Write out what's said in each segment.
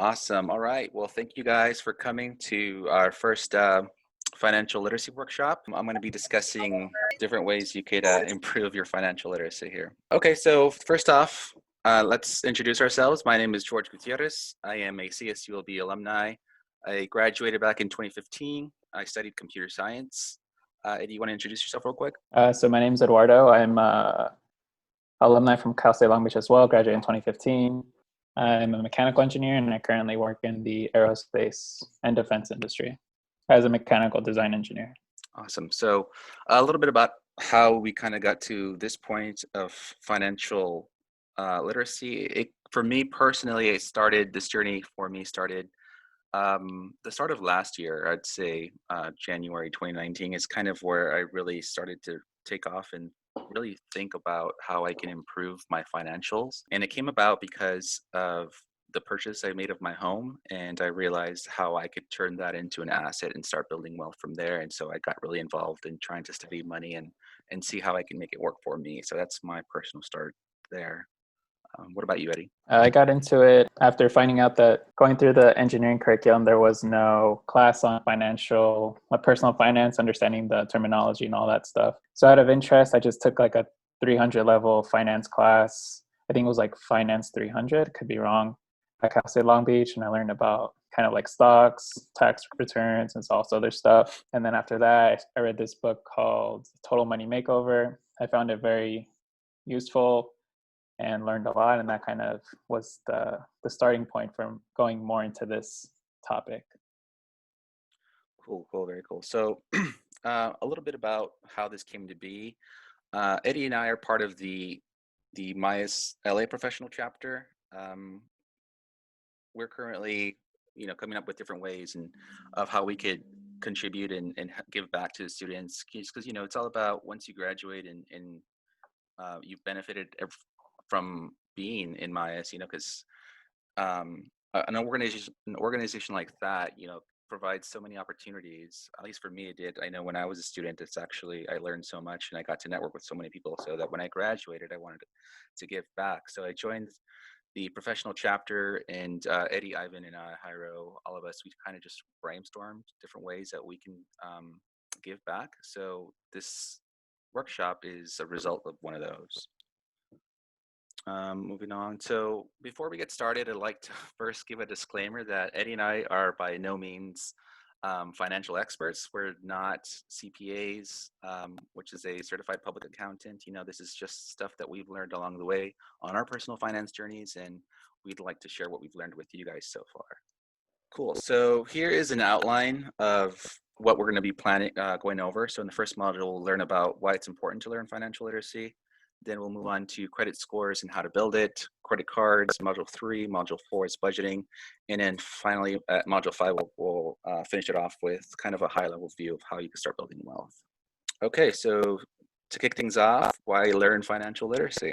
Awesome. All right. Well, thank you guys for coming to our first financial literacy workshop. I'm going to be discussing different ways you could improve your financial literacy here. Okay, so first off, let's introduce ourselves. My name is George Gutierrez. I am a CSULB alumni. I graduated back in 2015. I studied computer science. Eddie, you want to introduce yourself real quick? So my name is Eduardo. I'm alumni from Cal State Long Beach as well, graduated in 2015. I'm a mechanical engineer and I currently work in the aerospace and defense industry as a mechanical design engineer. Awesome. So a little bit about how we kind of got to this point of financial literacy. For me personally, this journey for me started the start of last year. I'd say January 2019 is kind of where I really started to take off and really think about how I can improve my financials. And it came about because of the purchase I made of my home, and I realized how I could turn that into an asset and start building wealth from there. And so I got really involved in trying to study money and see how I can make it work for me. So that's my personal start there. What about you, Eddie? I got into it after finding out that going through the engineering curriculum, there was no class on personal finance, understanding the terminology and all that stuff. So out of interest, I just took like a 300 level finance class. I think it was like Finance 300, could be wrong, at Cal State Long Beach. And I learned about kind of like stocks, tax returns, and all this other stuff. And then after that, I read this book called Total Money Makeover. I found it very useful and learned a lot, and that kind of was the starting point from going more into this topic. Cool, very cool. So a little bit about how this came to be. Eddie and I are part of the MAES LA professional chapter. We're currently, coming up with different ways and of how we could contribute and give back to the students, because it's all about once you graduate and you've benefited from being in MAES, because an organization like that, provides so many opportunities. At least for me, it did. I know when I was a student, I learned so much and I got to network with so many people, so that when I graduated, I wanted to give back. So I joined the professional chapter, and Eddie, Ivan, and Jairo, all of us, we kind of just brainstormed different ways that we can give back. So this workshop is a result of one of those. Moving on. So before we get started, I'd like to first give a disclaimer that Eddie and I are by no means financial experts. We're not CPAs, which is a certified public accountant. This is just stuff that we've learned along the way on our personal finance journeys, and we'd like to share what we've learned with you guys so far. Cool. So here is an outline of what we're going to be going over. So in the first module, we'll learn about why it's important to learn financial literacy. Then we'll move on to credit scores and how to build it, credit cards, module 3, module 4 is budgeting. And then finally at module 5, we'll finish it off with kind of a high level view of how you can start building wealth. Okay, so to kick things off, why learn financial literacy?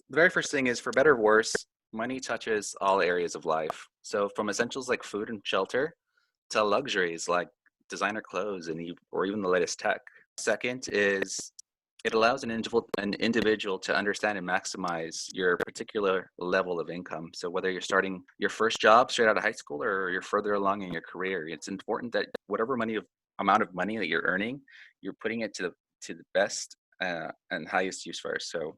The very first thing is, for better or worse, money touches all areas of life. So from essentials like food and shelter to luxuries like designer clothes or even the latest tech. Second is, it allows an individual to understand and maximize your particular level of income. So whether you're starting your first job straight out of high school or you're further along in your career, it's important that whatever amount of money that you're earning, you're putting it to the best and highest use first. So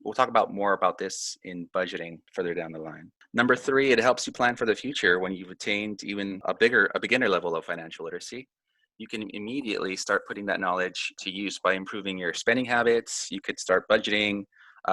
we'll talk more about this in budgeting further down the line. Number 3, it helps you plan for the future. When you've attained even a beginner level of financial literacy, you can immediately start putting that knowledge to use by improving your spending habits. You could start budgeting,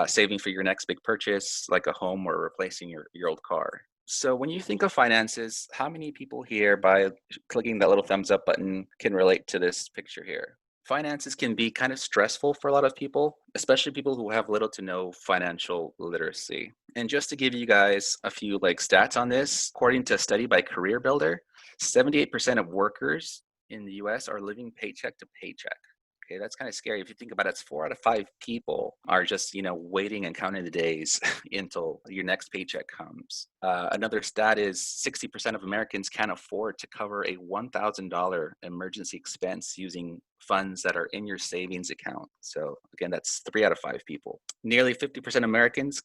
saving for your next big purchase, like a home or replacing your old car. So when you think of finances, how many people here, by clicking that little thumbs up button, can relate to this picture here? Finances can be kind of stressful for a lot of people, especially people who have little to no financial literacy. And just to give you guys a few stats on this, according to a study by Career Builder, 78% of workers in the US are living paycheck to paycheck. Okay, that's kind of scary. If you think about it, it's 4 out of 5 people are just, waiting and counting the days until your next paycheck comes. Another stat is 60% of Americans can't afford to cover a $1,000 emergency expense using funds that are in your savings account. So again, that's 3 out of 5 people. Nearly 50% of Americans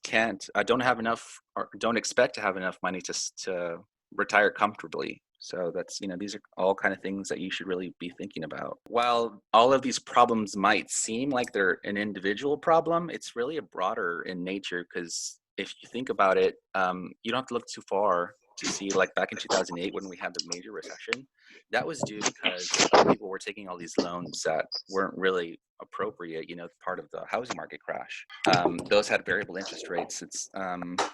don't have enough or don't expect to have enough money to retire comfortably. So that's, these are all kind of things that you should really be thinking about. While all of these problems might seem like they're an individual problem, it's really a broader in nature, because if you think about it, you don't have to look too far to see, like back in 2008 when we had the major recession, that was due because people were taking all these loans that weren't really appropriate, part of the housing market crash. Those had variable interest rates. It's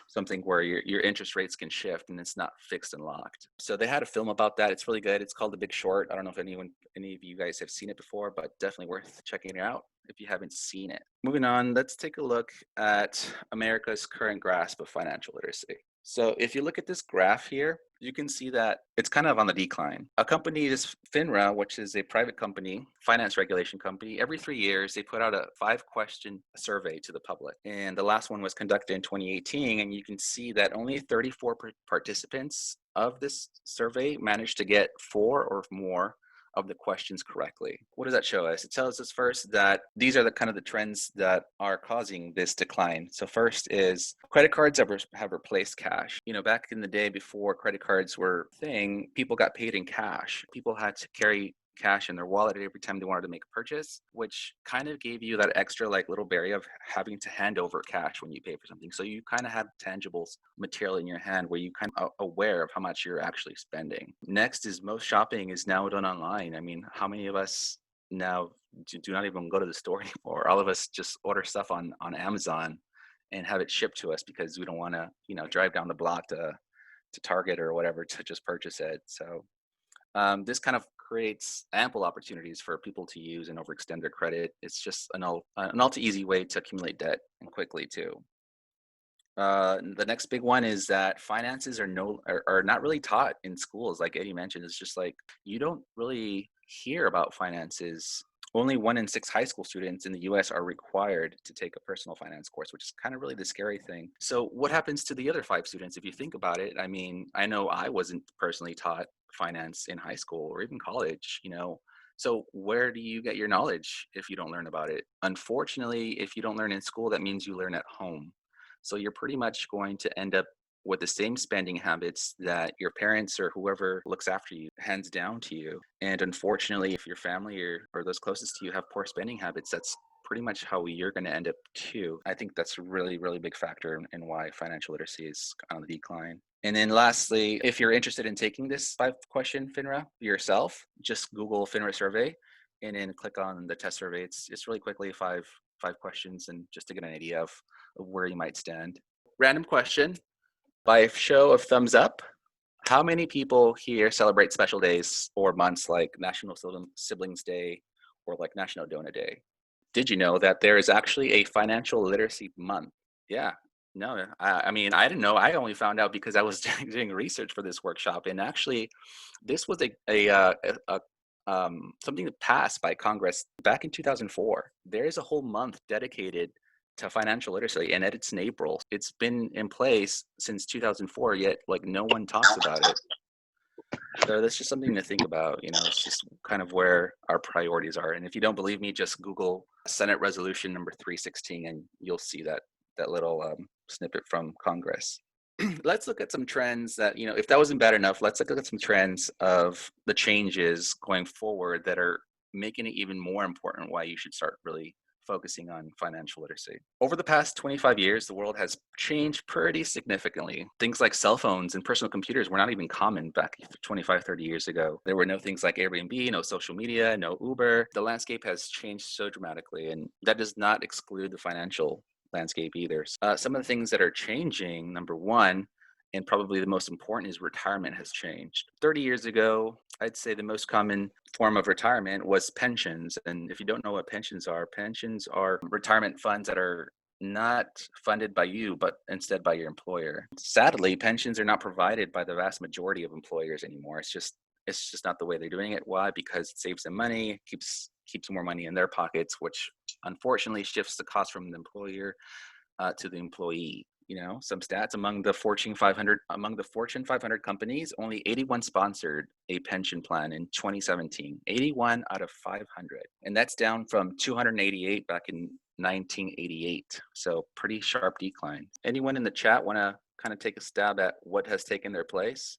something where your interest rates can shift and it's not fixed and locked. So they had a film about that. It's really good. It's called The Big Short. I don't know if any of you guys have seen it before, but definitely worth checking it out if you haven't seen it. Moving on, let's take a look at America's current grasp of financial literacy. So if you look at this graph here, you can see that it's kind of on the decline. A company is FINRA, which is a private company, finance regulation company. Every 3 years, they put out a 5-question survey to the public. And the last one was conducted in 2018. And you can see that only 34 participants of this survey managed to get 4 or more of the questions correctly. What does that show us? It tells us first that these are the kind of the trends that are causing this decline. So first is credit cards have replaced cash. Back in the day before credit cards were a thing, people got paid in cash. People had to carry cash in their wallet every time they wanted to make a purchase, which kind of gave you that extra little barrier of having to hand over cash when you pay for something. So you kind of have tangible material in your hand where you kind of aware of how much you're actually spending. Next is most shopping is now done online. I mean, how many of us now do not even go to the store anymore? All of us just order stuff on Amazon and have it shipped to us because we don't want to, drive down the block to Target or whatever to just purchase it. So this kind of creates ample opportunities for people to use and overextend their credit. It's just an all too easy way to accumulate debt and quickly too. The next big one is that finances are not really taught in schools. Like Eddie mentioned, it's just like you don't really hear about finances. Only 1 in 6 high school students in the US are required to take a personal finance course, which is kind of really the scary thing. So what happens to the other 5 students if you think about it? I mean, I know I wasn't personally taught finance in high school or even college, So where do you get your knowledge if you don't learn about it? Unfortunately, if you don't learn in school, that means you learn at home. So you're pretty much going to end up with the same spending habits that your parents or whoever looks after you hands down to you. And unfortunately, if your family or those closest to you have poor spending habits, that's pretty much how you're going to end up too. I think that's a really, really big factor in why financial literacy is on the decline. And then lastly, if you're interested in taking this 5-question FINRA yourself, just Google FINRA survey and then click on the test survey. It's really quickly five questions, and just to get an idea of where you might stand. Random question. By show of thumbs up, how many people here celebrate special days or months like National Siblings Day or like National Donor Day? Did you know that there is actually a financial literacy month? Yeah. No, I mean, I didn't know. I only found out because I was doing research for this workshop, and actually, this was something that passed by Congress back in 2004. There is a whole month dedicated to financial literacy, and it's in April. It's been in place since 2004, yet no one talks about it. So that's just something to think about. It's just kind of where our priorities are. And if you don't believe me, just Google Senate Resolution number 316, and you'll see that little snippet from Congress. Let's look at some trends that, if that wasn't bad enough, let's look at some trends of the changes going forward that are making it even more important why you should start really focusing on financial literacy. Over the past 25 years, the world has changed pretty significantly. Things like cell phones and personal computers were not even common back 25, 30 years ago. There were no things like Airbnb, no social media, no Uber. The landscape has changed so dramatically, and that does not exclude the financial landscape either. Some of the things that are changing, number one, and probably the most important, is retirement has changed. 30 years ago, I'd say the most common form of retirement was pensions. And if you don't know what pensions are retirement funds that are not funded by you, but instead by your employer. Sadly, pensions are not provided by the vast majority of employers anymore. It's just not the way they're doing it. Why? Because it saves them money, keeps more money in their pockets, which unfortunately shifts the cost from the employer to the employee. Some stats among the Fortune 500 companies, only 81 sponsored a pension plan in 2017. 81 out of 500, and that's down from 288 back in 1988. So pretty sharp decline. Anyone in the chat want to kind of take a stab at what has taken their place?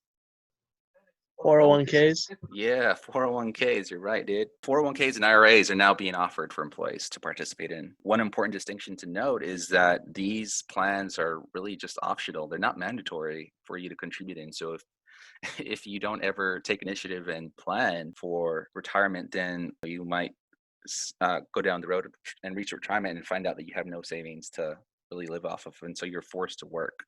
401ks. Yeah, 401ks, you're right, dude. 401ks and IRAs are now being offered for employees to participate in. One important distinction to note is that these plans are really just optional. They're not mandatory for you to contribute in. So if you don't ever take initiative and plan for retirement, then you might go down the road and reach retirement and find out that you have no savings to really live off of. And so you're forced to work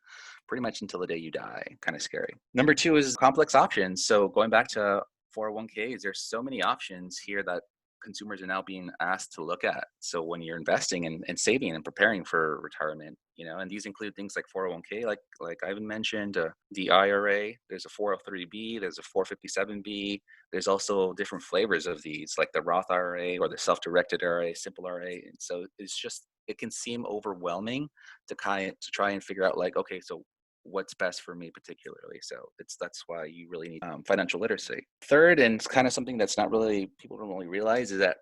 pretty much until the day you die. Kind of scary. Number two is complex options. So going back to 401ks, there's so many options here that consumers are now being asked to look at. So when you're investing and saving and preparing for retirement, and these include things like 401k, like Ivan mentioned, the IRA, there's a 403b, there's a 457b. There's also different flavors of these, like the Roth IRA or the self-directed IRA, simple IRA. And so it can seem overwhelming to try and figure out like, okay, so what's best for me particularly. So that's why you really need financial literacy. Third, and it's kind of something that's people don't really realize, is that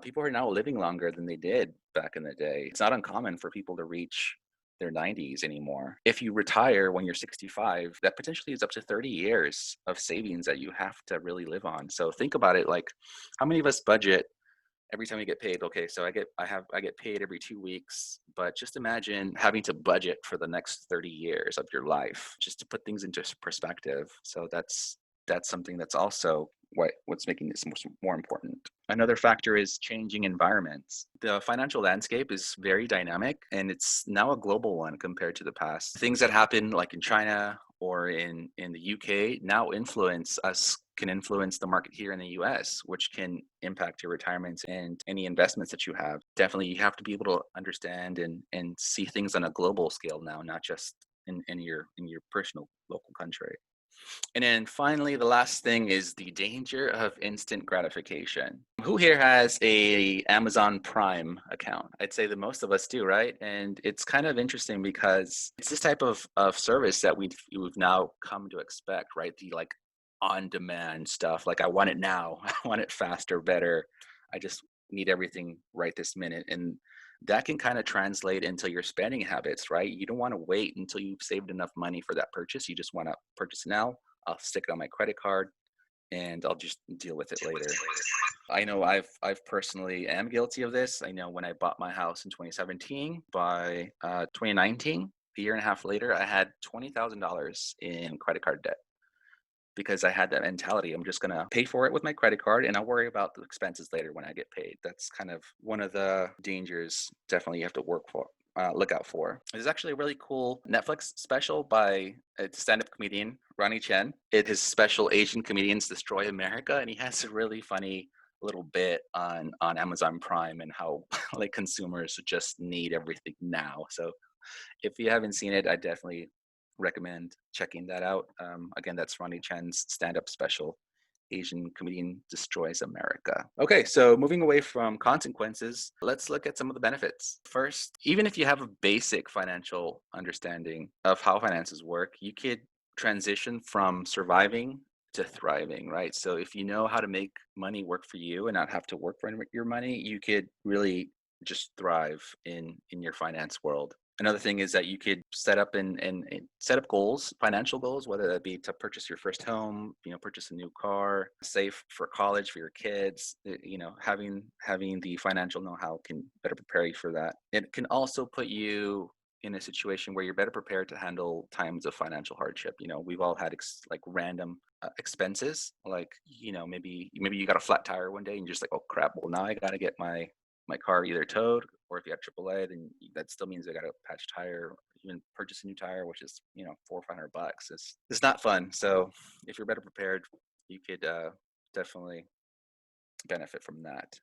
people are now living longer than they did back in the day. It's not uncommon for people to reach their 90s anymore. If you retire when you're 65, that potentially is up to 30 years of savings that you have to really live on. So think about it, like how many of us budget every time we get paid? Okay, so I get paid every 2 weeks, but just imagine having to budget for the next 30 years of your life, just to put things into perspective. So that's something that's also what's making this more important. Another factor is changing environments. The financial landscape is very dynamic, and it's now a global one compared to the past. Things that happen like in China or in the UK now can influence the market here in the US, which can impact your retirement and any investments that you have. Definitely, you have to be able to understand and see things on a global scale now, not just in your personal local country. And then finally, the last thing is the danger of instant gratification. Who here has a Amazon Prime account? I'd say that most of us do, right? And it's kind of interesting because it's this type of service that we've now come to expect, right? The like on-demand stuff. Like I want it now. I want it faster, better. I just need everything right this minute. And that can kind of translate into your spending habits, right? You don't want to wait until you've saved enough money for that purchase. You just want to purchase now. I'll stick it on my credit card and I'll just deal with it later. I know I've personally am guilty of this. I know when I bought my house in 2017, by 2019, a year and a half later, I had $20,000 in credit card debt, because I had that mentality. I'm just going to pay for it with my credit card and I'll worry about the expenses later when I get paid. That's kind of one of the dangers definitely you have to look out for. There's actually a really cool Netflix special by a stand-up comedian, Ronnie Chen. His special, Asian Comedians Destroy America. And he has a really funny little bit on Amazon Prime and how like consumers just need everything now. So if you haven't seen it, I definitely recommend checking that out. Again, that's Ronnie Chen's stand-up special, Asian Comedian Destroys America. Okay, so moving away from consequences, let's look at some of the benefits. First, even if you have a basic financial understanding of how finances work, you could transition from surviving to thriving, right? So if you know how to make money work for you and not have to work for your money, you could really just thrive in your finance world. Another thing is that you could set up and set up goals, financial goals, whether that be to purchase your first home, purchase a new car, save for college for your kids. Having the financial know-how can better prepare you for that. It can also put you in a situation where you're better prepared to handle times of financial hardship. We've all had random expenses, like maybe you got a flat tire one day and you're just like, oh crap, well now I got to get my car either towed, or if you have AAA, then that still means I got to patch tire, or even purchase a new tire, which is $400 or $500. It's not fun. So if you're better prepared, you could definitely benefit from that.